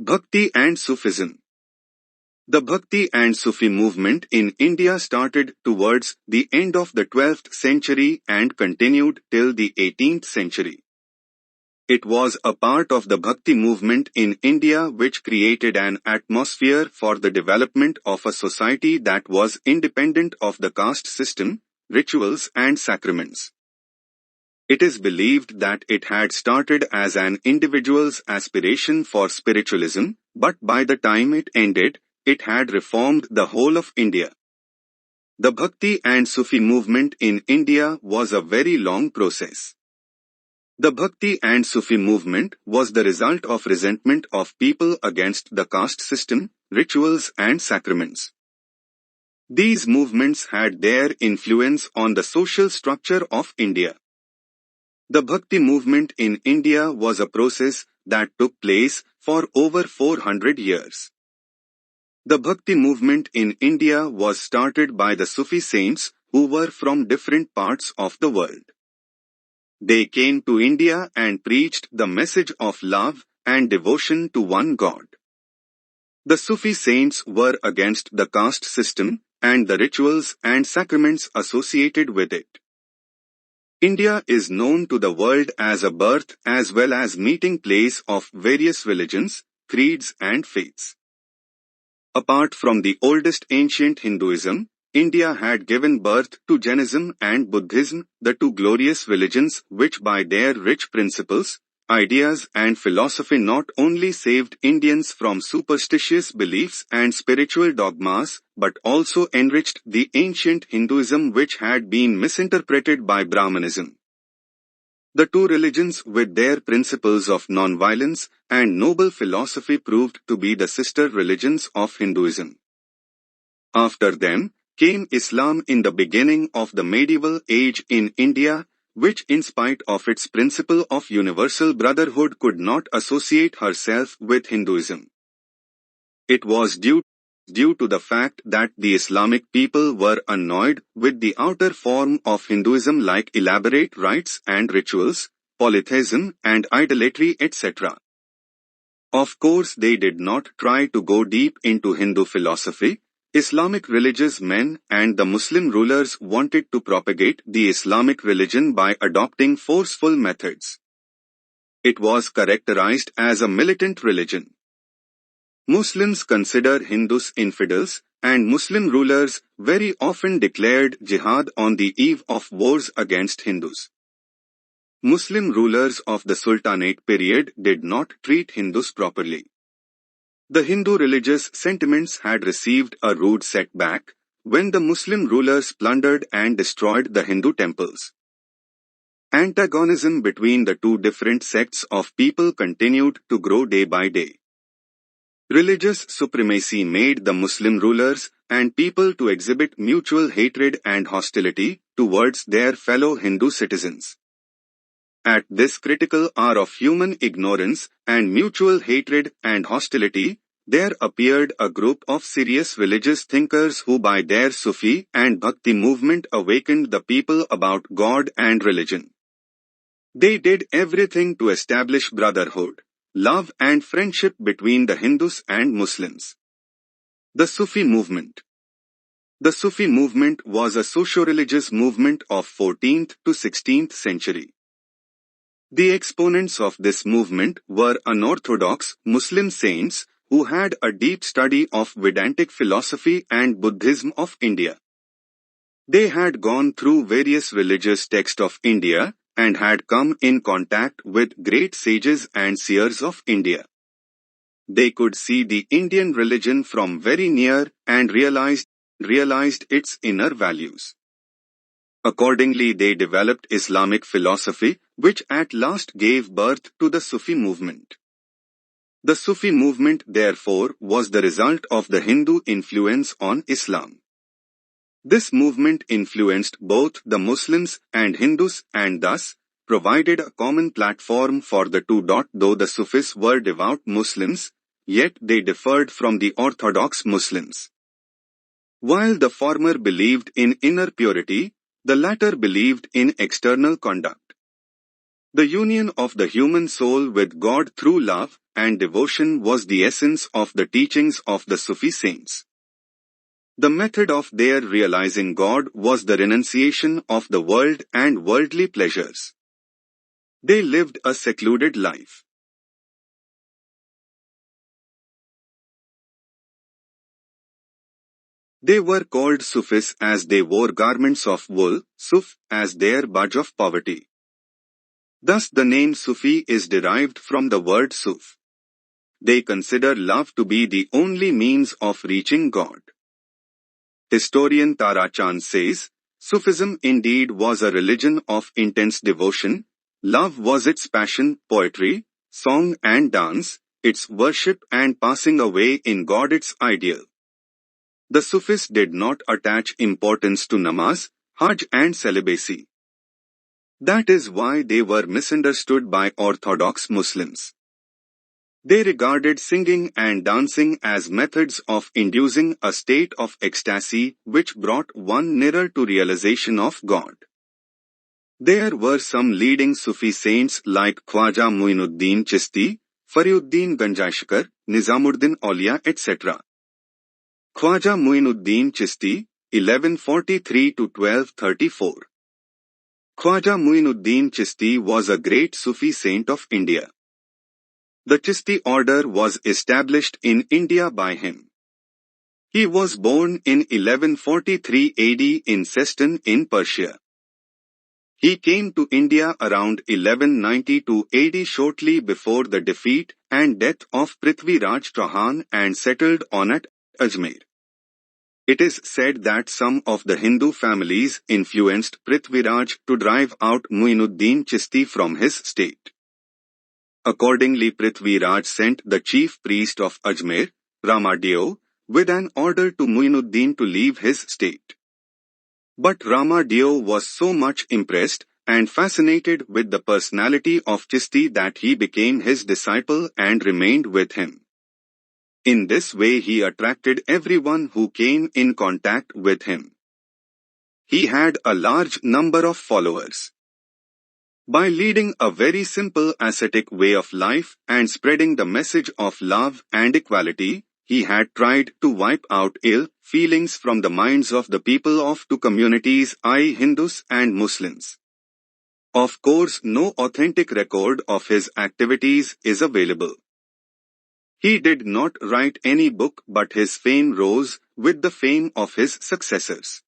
Bhakti and Sufism. The Bhakti and Sufi movement in India started towards the end of the 12th century and continued till the 18th century. It was a part of the Bhakti movement in India which created an atmosphere for the development of a society that was independent of the caste system, rituals and sacraments. It is believed that it had started as an individual's aspiration for spiritualism, but by the time it ended, it had reformed the whole of India. The Bhakti and Sufi movement in India was a very long process. The Bhakti and Sufi movement was the result of resentment of people against the caste system, rituals and sacraments. These movements had their influence on the social structure of India. The Bhakti movement in India was a process that took place for over 400 years. The Bhakti movement in India was started by the Sufi saints who were from different parts of the world. They came to India and preached the message of love and devotion to one God. The Sufi saints were against the caste system and the rituals and sacraments associated with it. India is known to the world as a birth as well as meeting place of various religions, creeds and faiths. Apart from the oldest ancient Hinduism, India had given birth to Jainism and Buddhism, the two glorious religions which by their rich principles, ideas and philosophy not only saved Indians from superstitious beliefs and spiritual dogmas, but also enriched the ancient Hinduism which had been misinterpreted by Brahmanism. The two religions with their principles of non-violence and noble philosophy proved to be the sister religions of Hinduism. After them came Islam in the beginning of the medieval age in India, which in spite of its principle of universal brotherhood could not associate herself with Hinduism. It was due to the fact that the Islamic people were annoyed with the outer form of Hinduism like elaborate rites and rituals, polytheism and idolatry etc. Of course they did not try to go deep into Hindu philosophy. Islamic religious men and the Muslim rulers wanted to propagate the Islamic religion by adopting forceful methods. It was characterized as a militant religion. Muslims consider Hindus infidels, and Muslim rulers very often declared jihad on the eve of wars against Hindus. Muslim rulers of the Sultanate period did not treat Hindus properly. The Hindu religious sentiments had received a rude setback when the Muslim rulers plundered and destroyed the Hindu temples. Antagonism between the two different sects of people continued to grow day by day. Religious supremacy made the Muslim rulers and people to exhibit mutual hatred and hostility towards their fellow Hindu citizens. At this critical hour of human ignorance and mutual hatred and hostility, there appeared a group of serious religious thinkers who by their Sufi and Bhakti movement awakened the people about God and religion. They did everything to establish brotherhood, love and friendship between the Hindus and Muslims. The Sufi movement. The Sufi movement was a socio-religious movement of 14th to 16th century. The exponents of this movement were unorthodox Muslim saints who had a deep study of Vedantic philosophy and Buddhism of India. They had gone through various religious texts of India and had come in contact with great sages and seers of India. They could see the Indian religion from very near and realized its inner values. Accordingly, they developed Islamic philosophy, which at last gave birth to the Sufi movement. The Sufi movement, therefore, was the result of the Hindu influence on Islam. This movement influenced both the Muslims and Hindus and thus provided a common platform for the two. Though the Sufis were devout Muslims, yet they differed from the orthodox Muslims. While the former believed in inner purity, the latter believed in external conduct. The union of the human soul with God through love and devotion was the essence of the teachings of the Sufi saints. The method of their realizing God was the renunciation of the world and worldly pleasures. They lived a secluded life. They were called Sufis as they wore garments of wool, suf, as their badge of poverty. Thus the name Sufi is derived from the word suf. They consider love to be the only means of reaching God. Historian Tara Chand says, Sufism indeed was a religion of intense devotion. Love was its passion, poetry, song and dance, its worship and passing away in God its ideal. The Sufis did not attach importance to namaz, hajj and celibacy. That is why they were misunderstood by orthodox Muslims. They regarded singing and dancing as methods of inducing a state of ecstasy which brought one nearer to realization of God. There were some leading Sufi saints like Khwaja Muinuddin Chishti, Fariuddin Ganjaishkar, Nizamuddin Aulia, etc. Khwaja Muinuddin Chishti, 1143–1234. Khwaja Muinuddin Chishti was a great Sufi saint of India. The Chishti order was established in India by him. He was born in 1143 AD in Sestan in Persia. He came to India around 1192 AD shortly before the defeat and death of Prithviraj Chauhan and settled on at Ajmer. It is said that some of the Hindu families influenced Prithviraj to drive out Muinuddin Chishti from his state. Accordingly, Prithviraj sent the chief priest of Ajmer, Ramadeo, with an order to Muinuddin to leave his state. But Ramadeo was so much impressed and fascinated with the personality of Chishti that he became his disciple and remained with him. In this way he attracted everyone who came in contact with him. He had a large number of followers. By leading a very simple ascetic way of life and spreading the message of love and equality, he had tried to wipe out ill feelings from the minds of the people of two communities, i.e. Hindus and Muslims. Of course, no authentic record of his activities is available. He did not write any book, but his fame rose with the fame of his successors.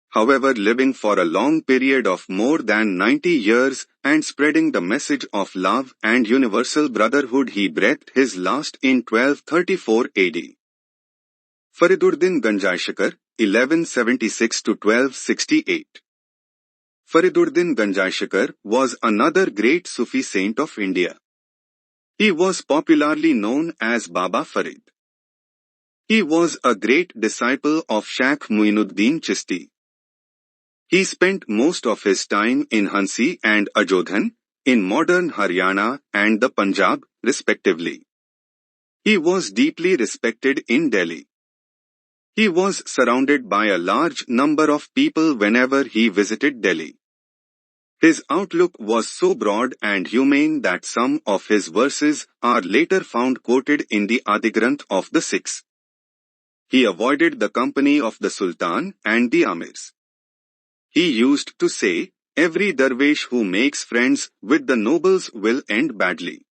However, living for a long period of more than 90 years and spreading the message of love and universal brotherhood, he breathed his last in 1234 AD. Fariduddin Ganjaishkar, 1176–1268. Fariduddin Ganjaishkar was another great Sufi saint of India. He was popularly known as Baba Farid. He was a great disciple of Shaikh Muinuddin Chishti. He spent most of his time in Hansi and Ajodhan, in modern Haryana and the Punjab, respectively. He was deeply respected in Delhi. He was surrounded by a large number of people whenever he visited Delhi. His outlook was so broad and humane that some of his verses are later found quoted in the Adigranth of the Sikhs. He avoided the company of the Sultan and the Amirs. He used to say, "Every dervish who makes friends with the nobles will end badly."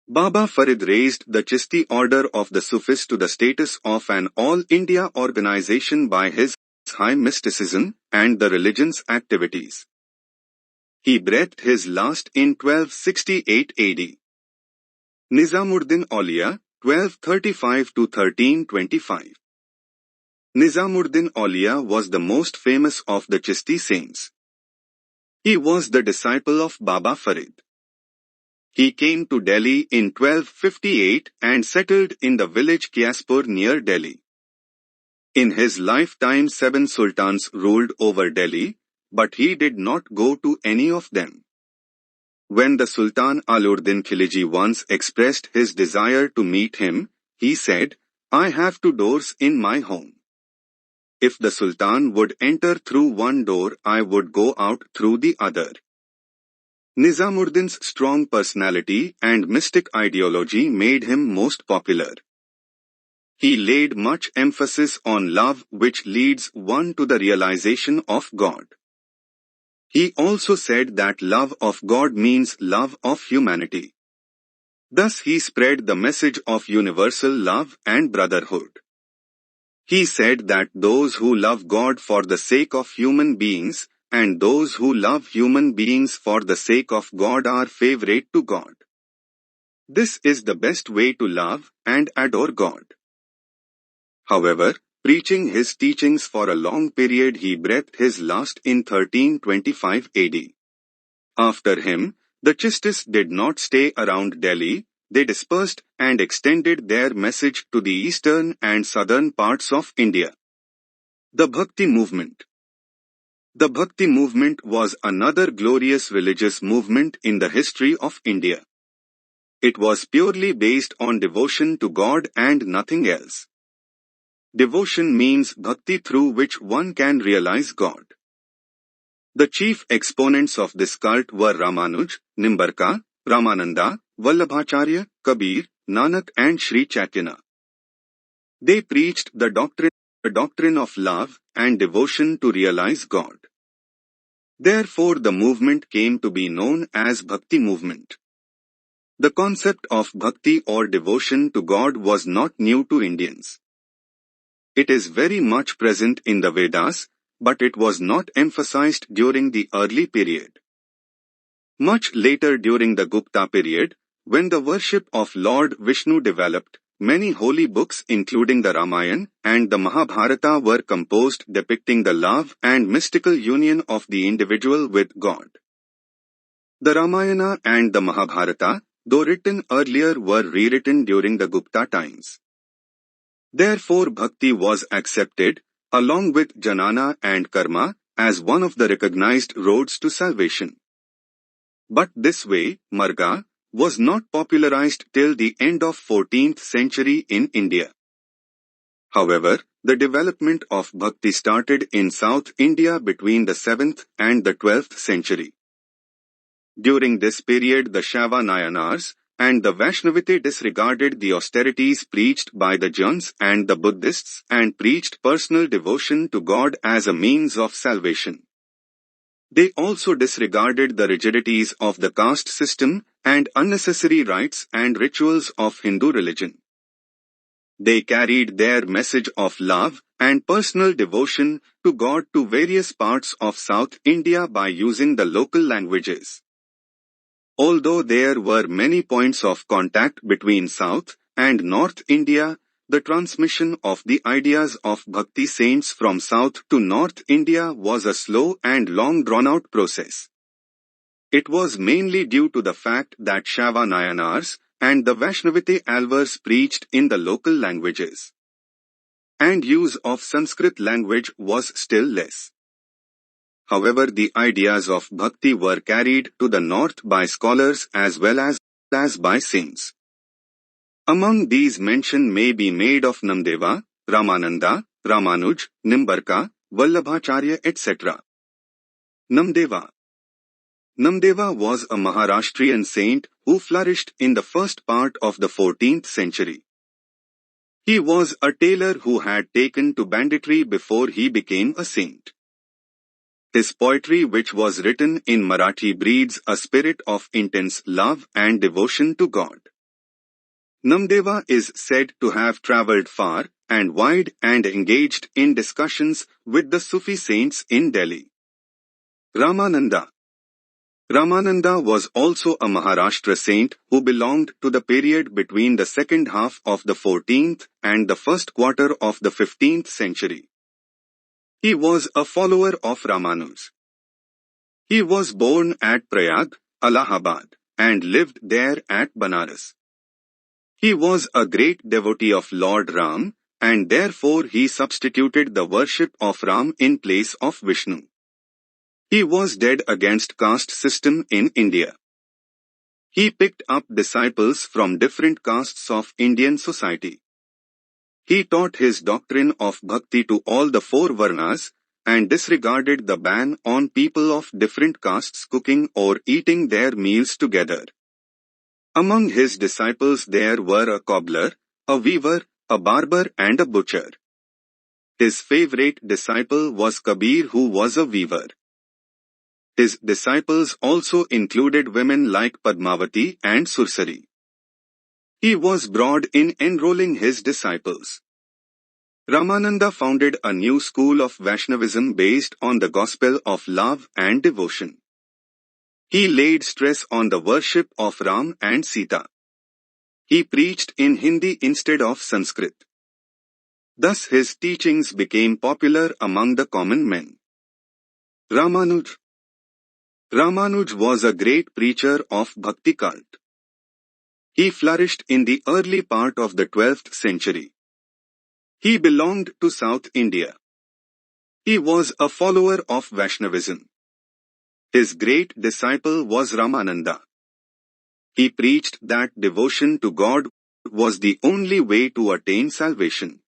Baba Farid raised the Chishti order of the Sufis to the status of an all-India organization by his high mysticism and the religion's activities. He breathed his last in 1268 AD. Nizamuddin Aulia, 1235–1325. Nizamuddin Aulia was the most famous of the Chishti saints. He was the disciple of Baba Farid. He came to Delhi in 1258 and settled in the village Kiaspur near Delhi. In his lifetime 7 sultans ruled over Delhi, but he did not go to any of them. When the Sultan Aluddin Khilji once expressed his desire to meet him, he said, "I have 2 doors in my home. If the Sultan would enter through one door, I would go out through the other." Nizamuddin's strong personality and mystic ideology made him most popular. He laid much emphasis on love, which leads one to the realization of God. He also said that love of God means love of humanity. Thus he spread the message of universal love and brotherhood. He said that those who love God for the sake of human beings, and those who love human beings for the sake of God are favorite to God. This is the best way to love and adore God. However, preaching his teachings for a long period, he breathed his last in 1325 AD. After him, the Chistis did not stay around Delhi. They dispersed and extended their message to the eastern and southern parts of India. The Bhakti movement. The Bhakti movement was another glorious religious movement in the history of India. It was purely based on devotion to God and nothing else. Devotion means bhakti through which one can realize God. The chief exponents of this cult were Ramanuj, Nimbarka, Ramananda, Vallabhacharya, Kabir, Nanak and Sri Chaitanya. They preached the doctrine of love and devotion to realize God. Therefore the movement came to be known as Bhakti movement. The concept of bhakti or devotion to God was not new to Indians. It is very much present in the Vedas, but it was not emphasized during the early period. Much later during the Gupta period, when the worship of Lord Vishnu developed, many holy books including the Ramayana and the Mahabharata were composed depicting the love and mystical union of the individual with God. The Ramayana and the Mahabharata, though written earlier, were rewritten during the Gupta times. Therefore bhakti was accepted, along with jnana and karma, as one of the recognized roads to salvation. But this way, marga, was not popularized till the end of 14th century in India. However, the development of bhakti started in South India between the 7th and the 12th century. During this period the Shaiva Nayanars and the Vaishnavite disregarded the austerities preached by the Jains and the Buddhists and preached personal devotion to God as a means of salvation. They also disregarded the rigidities of the caste system and unnecessary rites and rituals of Hindu religion. They carried their message of love and personal devotion to God to various parts of South India by using the local languages. Although there were many points of contact between South and North India, the transmission of the ideas of Bhakti saints from South to North India was a slow and long drawn-out process. It was mainly due to the fact that Shaiva Nayanars and the Vaishnavite Alvars preached in the local languages, and use of Sanskrit language was still less. However, the ideas of bhakti were carried to the north by scholars as well as by saints. Among these mention may be made of Namdeva, Ramananda, Ramanuj, Nimbarka, Vallabhacharya etc. Namdeva was a Maharashtrian saint who flourished in the first part of the 14th century. He was a tailor who had taken to banditry before he became a saint. His poetry, which was written in Marathi, breathes a spirit of intense love and devotion to God. Namdeva is said to have travelled far and wide and engaged in discussions with the Sufi saints in Delhi. Ramananda was also a Maharashtra saint who belonged to the period between the second half of the 14th and the first quarter of the 15th century. He was a follower of Ramanuj. He was born at Prayag, Allahabad, and lived there at Banaras. He was a great devotee of Lord Ram, and therefore he substituted the worship of Ram in place of Vishnu. He was dead against caste system in India. He picked up disciples from different castes of Indian society. He taught his doctrine of bhakti to all the four varnas, and disregarded the ban on people of different castes cooking or eating their meals together. Among his disciples there were a cobbler, a weaver, a barber and a butcher. His favorite disciple was Kabir, who was a weaver. His disciples also included women like Padmavati and Sursari. He was broad in enrolling his disciples. Ramananda founded a new school of Vaishnavism based on the gospel of love and devotion. He laid stress on the worship of Ram and Sita. He preached in Hindi instead of Sanskrit. Thus his teachings became popular among the common men. Ramanuj was a great preacher of Bhakti cult. He flourished in the early part of the 12th century. He belonged to South India. He was a follower of Vaishnavism. His great disciple was Ramananda. He preached that devotion to God was the only way to attain salvation.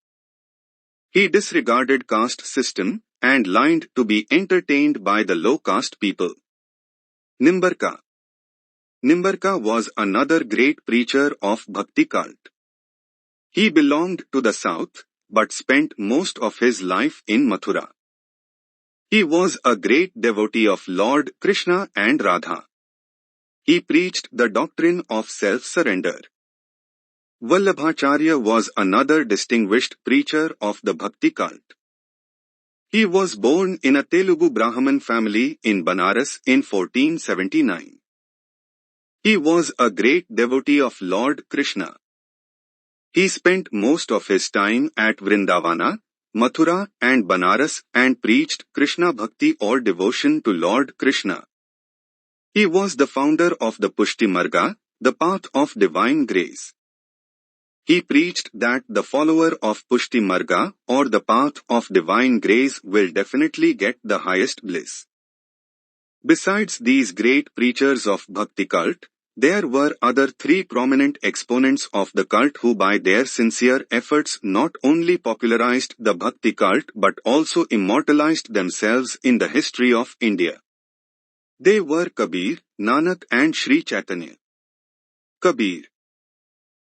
He disregarded caste system and lied to be entertained by the low caste people. Nimbarka was another great preacher of Bhakti cult. He belonged to the south, but spent most of his life in Mathura. He was a great devotee of Lord Krishna and Radha. He preached the doctrine of self-surrender. Vallabhacharya was another distinguished preacher of the Bhakti cult. He was born in a Telugu Brahmin family in Banaras in 1479. He was a great devotee of Lord Krishna. He spent most of his time at Vrindavana, Mathura and Banaras and preached Krishna Bhakti or devotion to Lord Krishna. He was the founder of the Pushti Marga, the path of divine grace. He preached that the follower of Pushti Marga or the path of divine grace will definitely get the highest bliss. Besides these great preachers of Bhakti cult, there were other three prominent exponents of the cult who by their sincere efforts not only popularized the Bhakti cult but also immortalized themselves in the history of India. They were Kabir, Nanak and Sri Chaitanya. Kabir.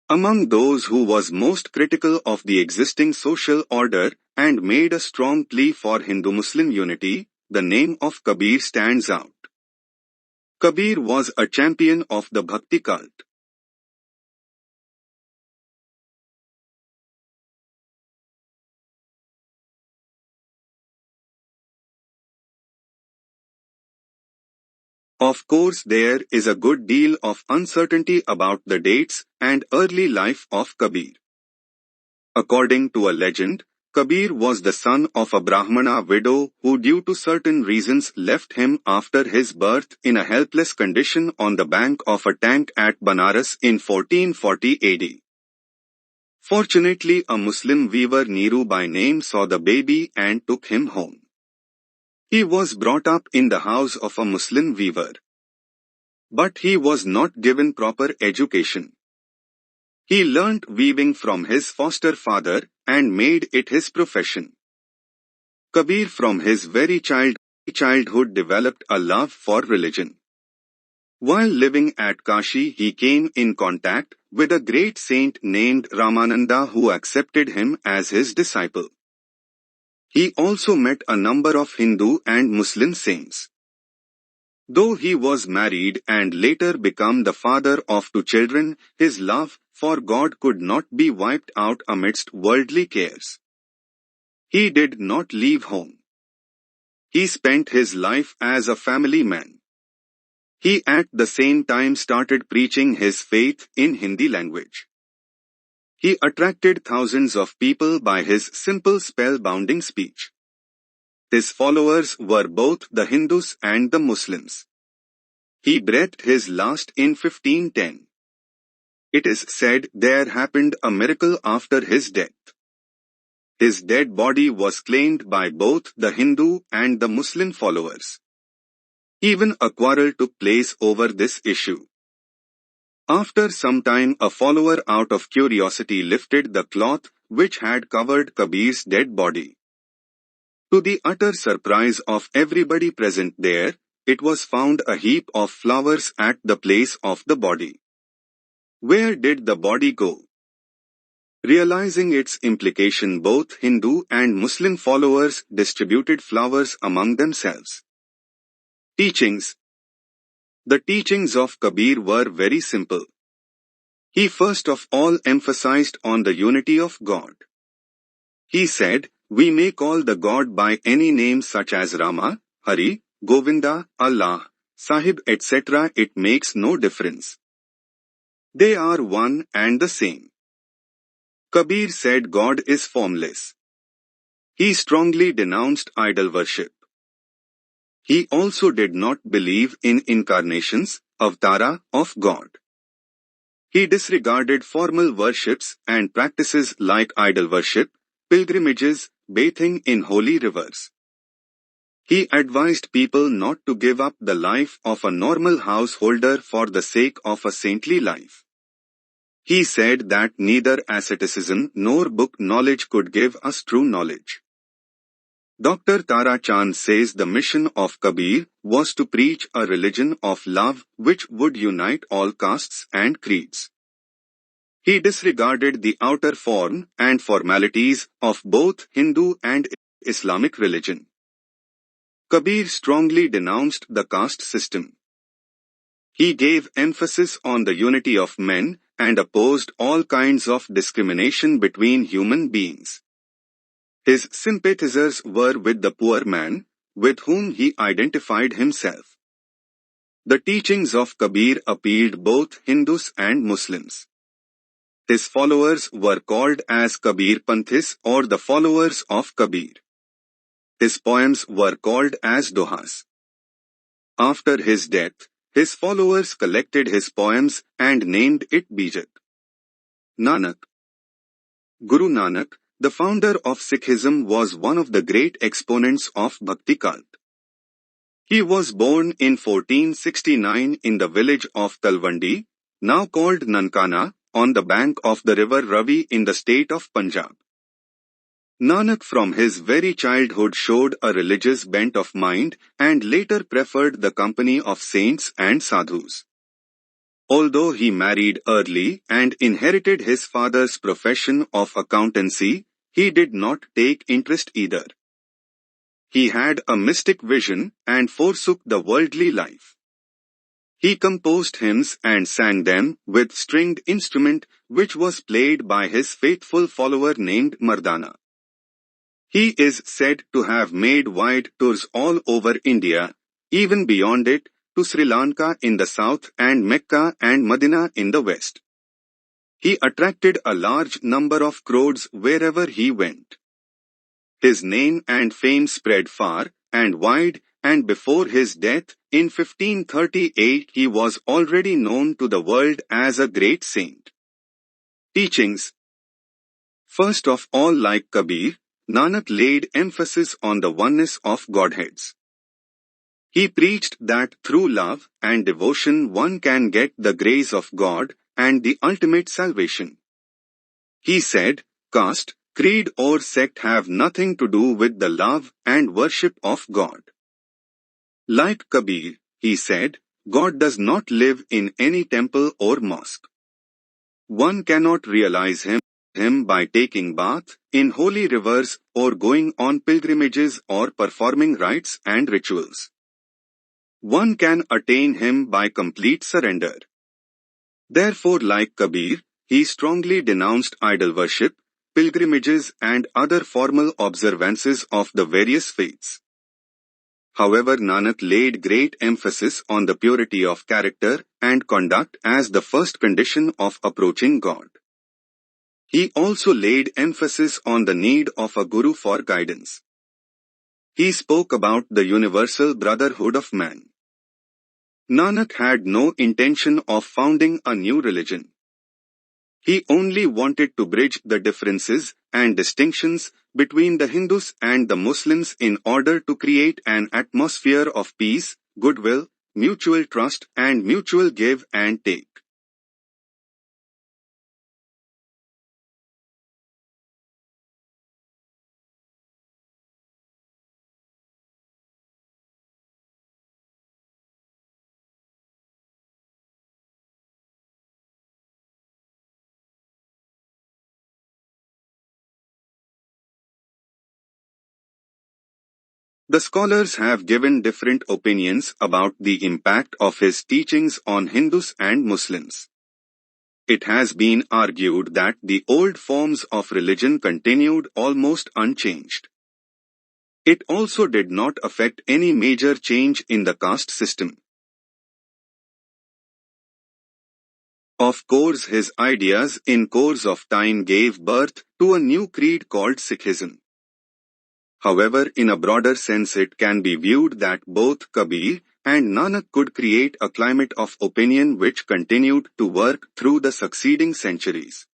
Among those who was most critical of the existing social order and made a strong plea for Hindu-Muslim unity, the name of Kabir stands out. Kabir was a champion of the Bhakti cult. Of course, there is a good deal of uncertainty about the dates and early life of Kabir. According to a legend, Kabir was the son of a Brahmana widow who due to certain reasons left him after his birth in a helpless condition on the bank of a tank at Banaras in 1440 AD. Fortunately, a Muslim weaver Neeru by name saw the baby and took him home. He was brought up in the house of a Muslim weaver. But he was not given proper education. He learnt weaving from his foster father and made it his profession. Kabir from his very childhood developed a love for religion. While living at Kashi, he came in contact with a great saint named Ramananda who accepted him as his disciple. He also met a number of Hindu and Muslim saints. Though he was married and later became the father of 2 children, his love for God could not be wiped out amidst worldly cares. He did not leave home. He spent his life as a family man. He at the same time started preaching his faith in Hindi language. He attracted thousands of people by his simple spellbinding speech. His followers were both the Hindus and the Muslims. He breathed his last in 1510. It is said there happened a miracle after his death. His dead body was claimed by both the Hindu and the Muslim followers. Even a quarrel took place over this issue. After some time, a follower out of curiosity lifted the cloth which had covered Kabir's dead body. To the utter surprise of everybody present there, it was found a heap of flowers at the place of the body. Where did the body go? Realizing its implication, both Hindu and Muslim followers distributed flowers among themselves. Teachings. The teachings of Kabir were very simple. He first of all emphasized on the unity of God. He said, we may call the God by any name such as Rama, Hari, Govinda, Allah, Sahib, etc. It makes no difference. They are one and the same. Kabir said God is formless. He strongly denounced idol worship. He also did not believe in incarnations, avatara, of God. He disregarded formal worships and practices like idol worship, pilgrimages, bathing in holy rivers. He advised people not to give up the life of a normal householder for the sake of a saintly life. He said that neither asceticism nor book knowledge could give us true knowledge. Dr. Tara Chand says the mission of Kabir was to preach a religion of love which would unite all castes and creeds. He disregarded the outer form and formalities of both Hindu and Islamic religion. Kabir strongly denounced the caste system. He gave emphasis on the unity of men and opposed all kinds of discrimination between human beings. His sympathizers were with the poor man, with whom he identified himself. The teachings of Kabir appealed both Hindus and Muslims. His followers were called as Kabir Panthis or the followers of Kabir. His poems were called as dohas. After his death, his followers collected his poems and named it Bijat. Nanak. Guru Nanak, the founder of Sikhism, was one of the great exponents of Bhakti cult. He was born in 1469 in the village of Talwandi, now called Nankana, on the bank of the river Ravi in the state of Punjab. Nanak from his very childhood showed a religious bent of mind and later preferred the company of saints and sadhus. Although he married early and inherited his father's profession of accountancy, he did not take interest either. He had a mystic vision and forsook the worldly life. He composed hymns and sang them with stringed instrument which was played by his faithful follower named Mardana. He is said to have made wide tours all over India, even beyond it, to Sri Lanka in the south and Mecca and Medina in the west. He attracted a large number of crowds wherever he went. His name and fame spread far and wide, and before his death, in 1538 he was already known to the world as a great saint. Teachings. First of all, like Kabir, Nanak laid emphasis on the oneness of Godheads. He preached that through love and devotion one can get the grace of God and the ultimate salvation. He said, caste, creed or sect have nothing to do with the love and worship of God. Like Kabir, he said, God does not live in any temple or mosque. One cannot realize him by taking bath in holy rivers or going on pilgrimages or performing rites and rituals. One can attain him by complete surrender. Therefore, like Kabir, he strongly denounced idol worship, pilgrimages and other formal observances of the various faiths. However, Nanak laid great emphasis on the purity of character and conduct as the first condition of approaching God. He also laid emphasis on the need of a guru for guidance. He spoke about the universal brotherhood of man. Nanak had no intention of founding a new religion. He only wanted to bridge the differences and distinctions between the Hindus and the Muslims in order to create an atmosphere of peace, goodwill, mutual trust and mutual give and take. The scholars have given different opinions about the impact of his teachings on Hindus and Muslims. It has been argued that the old forms of religion continued almost unchanged. It also did not affect any major change in the caste system. Of course, his ideas in course of time gave birth to a new creed called Sikhism. However, in a broader sense it can be viewed that both Kabir and Nanak could create a climate of opinion which continued to work through the succeeding centuries.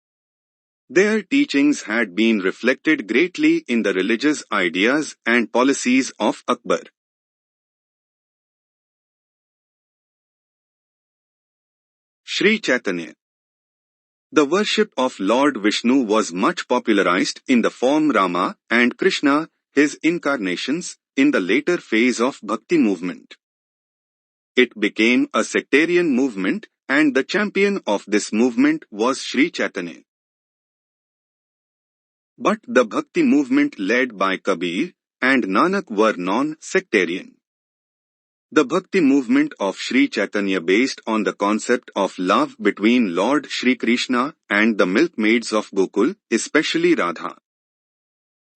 Their teachings had been reflected greatly in the religious ideas and policies of Akbar. Sri Chaitanya. The worship of Lord Vishnu was much popularized in the form Rama and Krishna, his incarnations, in the later phase of Bhakti movement. It became a sectarian movement, and the champion of this movement was Sri Chaitanya. But the Bhakti movement led by Kabir and Nanak were non-sectarian. The Bhakti movement of Sri Chaitanya based on the concept of love between Lord Shri Krishna and the milkmaids of Gokul, especially Radha.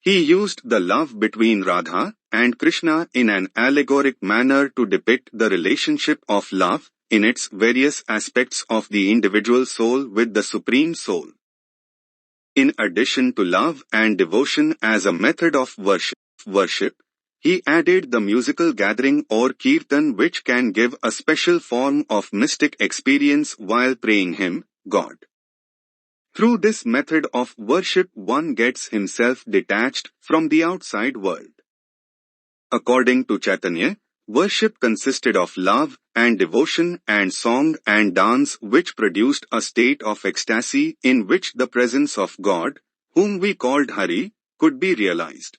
He used the love between Radha and Krishna in an allegoric manner to depict the relationship of love in its various aspects of the individual soul with the Supreme Soul. In addition to love and devotion as a method of worship, he added the musical gathering or kirtan which can give a special form of mystic experience while praying him, God. Through this method of worship one gets himself detached from the outside world. According to Chaitanya, worship consisted of love and devotion and song and dance which produced a state of ecstasy in which the presence of God, whom we called Hari, could be realized.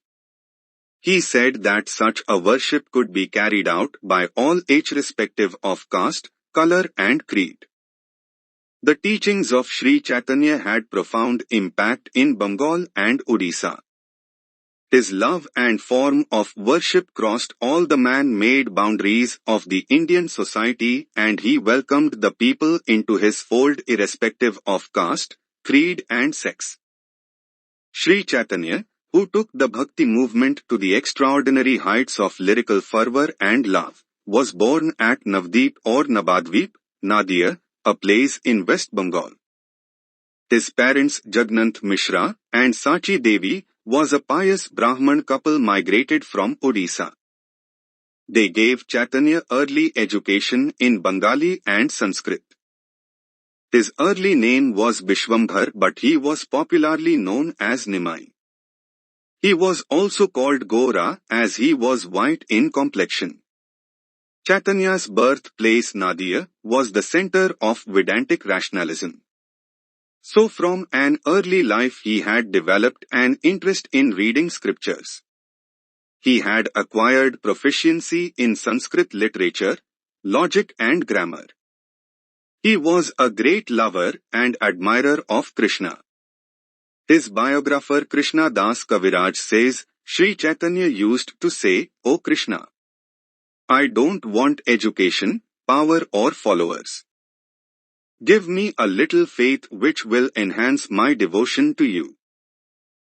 He said that such a worship could be carried out by all irrespective of caste, color and creed. The teachings of Sri Chaitanya had profound impact in Bengal and Odisha. His love and form of worship crossed all the man-made boundaries of the Indian society and he welcomed the people into his fold irrespective of caste, creed and sex. Sri Chaitanya, who took the Bhakti movement to the extraordinary heights of lyrical fervor and love, was born at Navdeep or Nabadweep, Nadia, a place in West Bengal. His parents Jagnanth Mishra and Sachi Devi was a pious Brahman couple migrated from Odisha. They gave Chaitanya early education in Bengali and Sanskrit. His early name was Bishwambhar but he was popularly known as Nimai. He was also called Gora as he was white in complexion. Chaitanya's birthplace Nadia was the center of Vedantic rationalism. So from an early life he had developed an interest in reading scriptures. He had acquired proficiency in Sanskrit literature, logic and grammar. He was a great lover and admirer of Krishna. His biographer Krishna Das Kaviraj says, Sri Chaitanya used to say, "O Krishna, I don't want education, power or followers. Give me a little faith which will enhance my devotion to you."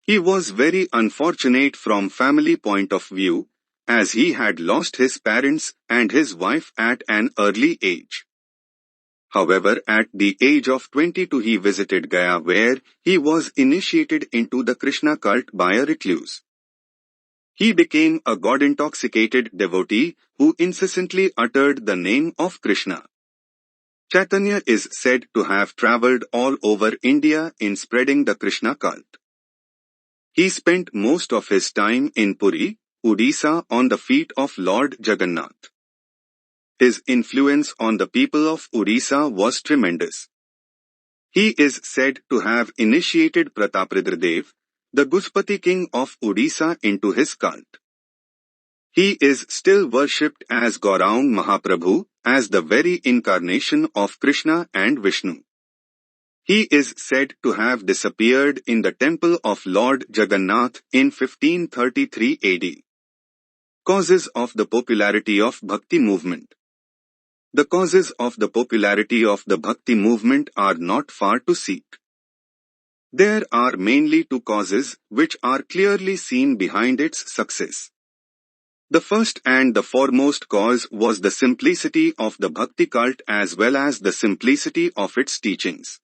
He was very unfortunate from family point of view, as he had lost his parents and his wife at an early age. However, at the age of 22 he visited Gaya where he was initiated into the Krishna cult by a recluse. He became a God-intoxicated devotee who incessantly uttered the name of Krishna. Chaitanya is said to have travelled all over India in spreading the Krishna cult. He spent most of his time in Puri, Odisha on the feet of Lord Jagannath. His influence on the people of Odisha was tremendous. He is said to have initiated Pratapridradev, the Guspati king of Odisha, into his cult. He is still worshipped as Gaurang Mahaprabhu, as the very incarnation of Krishna and Vishnu. He is said to have disappeared in the temple of Lord Jagannath in 1533 AD. Causes of the popularity of Bhakti movement. The causes of the popularity of the Bhakti movement are not far to seek. There are mainly two causes which are clearly seen behind its success. The first and the foremost cause was the simplicity of the Bhakti cult as well as the simplicity of its teachings.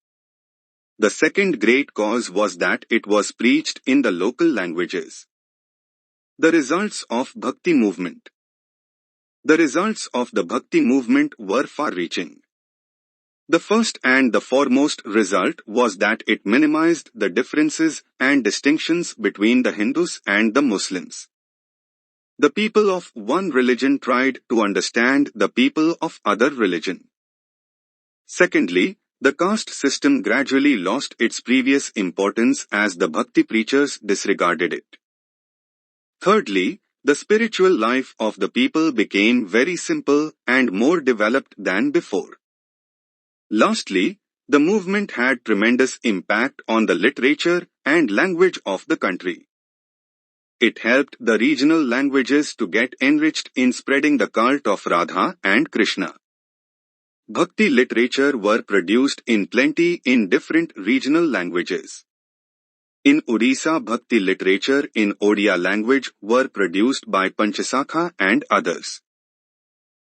The second great cause was that it was preached in the local languages. The results of Bhakti movement. The results of the Bhakti movement were far-reaching. The first and the foremost result was that it minimized the differences and distinctions between the Hindus and the Muslims. The people of one religion tried to understand the people of other religion. Secondly, the caste system gradually lost its previous importance as the Bhakti preachers disregarded it. Thirdly, the spiritual life of the people became very simple and more developed than before. Lastly, the movement had tremendous impact on the literature and language of the country. It helped the regional languages to get enriched in spreading the cult of Radha and Krishna. Bhakti literature were produced in plenty in different regional languages. In Odisha, Bhakti literature in Odia language were produced by Panchasakha and others.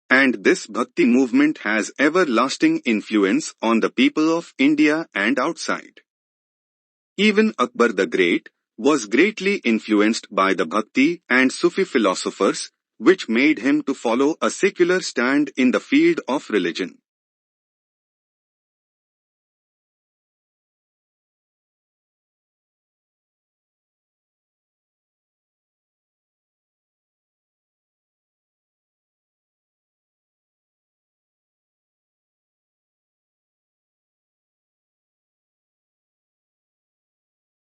And this Bhakti movement has everlasting influence on the people of India and outside. Even Akbar the Great was greatly influenced by the Bhakti and Sufi philosophers, which made him to follow a secular stand in the field of religion.